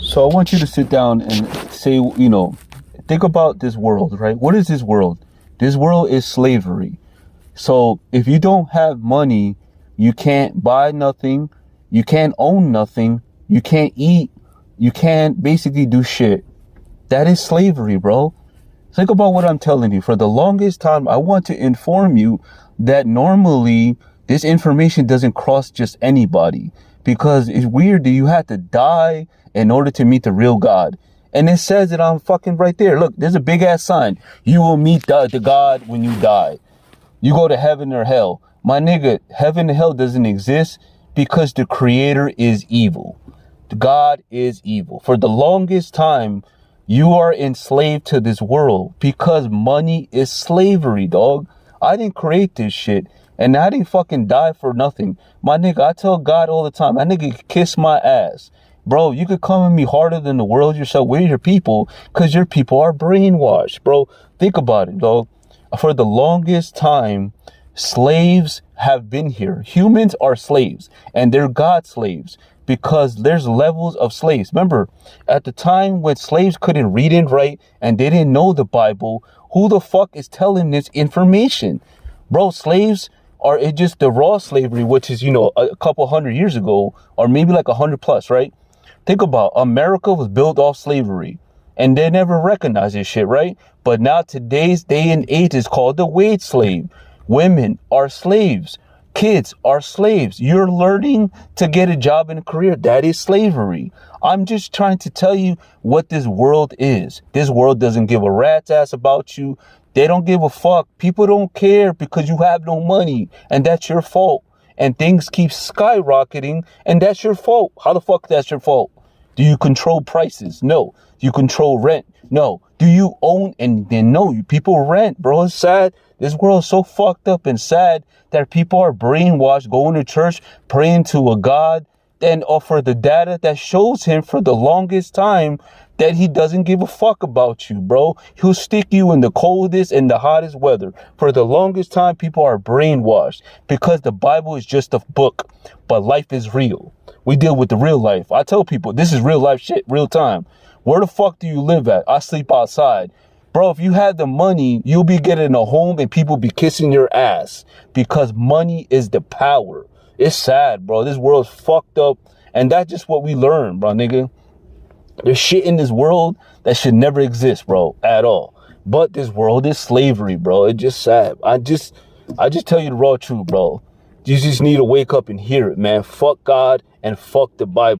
So I want you to sit down and say, think about this world, right? What is this world? This world is slavery. So if you don't have money, you can't buy nothing, you can't own nothing, you can't eat, you can't basically do shit. That is slavery, bro. Think about what I'm telling you. For the longest time, I want to inform you that normally this information doesn't cross just anybody, because it's weird that you have to die in order to meet the real God. And it says it on fucking right there. Look, there's a big ass sign. You will meet the God when you die. You go to heaven or hell. My nigga, heaven and hell doesn't exist because the creator is evil. God is evil. For the longest time, you are enslaved to this world because money is slavery, dog. I didn't create this shit, and I didn't fucking die for nothing. My nigga, I tell God all the time, my nigga can kiss my ass. Bro, you could come at me harder than the world yourself. We're your people, because your people are brainwashed, bro. Think about it, dog. For the longest time, slaves have been here. Humans are slaves, and they're God slaves, because there's levels of slaves. Remember, at the time when slaves couldn't read and write and they didn't know the Bible, who the fuck is telling this information? Bro, slaves are just the raw slavery, which is, a couple hundred years ago, or maybe like 100 plus, right? Think about America was built off slavery, and they never recognized this shit, right? But now today's day and age is called the wage slave. Women are slaves. Kids are slaves. You're learning to get a job and a career. That is slavery. I'm just trying to tell you what this world is. This world doesn't give a rat's ass about you. They don't give a fuck. People don't care because you have no money, and that's your fault. And things keep skyrocketing, and that's your fault. How the fuck that's your fault? Do you control prices? No. Do you control rent? No. Do you own? And then no, people rent, bro. It's sad. This world is so fucked up and sad that people are brainwashed, going to church, praying to a God, and offer the data that shows him for the longest time that he doesn't give a fuck about you, bro. He'll stick you in the coldest and the hottest weather. For the longest time, people are brainwashed because the Bible is just a book, but life is real. We deal with the real life. I tell people, this is real life shit, real time. Where the fuck do you live at? I sleep outside. Bro, if you had the money, you'll be getting a home and people be kissing your ass because money is the power. It's sad, bro. This world's fucked up, and that's just what we learn, bro, nigga. There's shit in this world that should never exist, bro, at all. But this world is slavery, bro. It's just sad. I just tell you the raw truth, bro. You just need to wake up and hear it, man. Fuck God and fuck the Bible.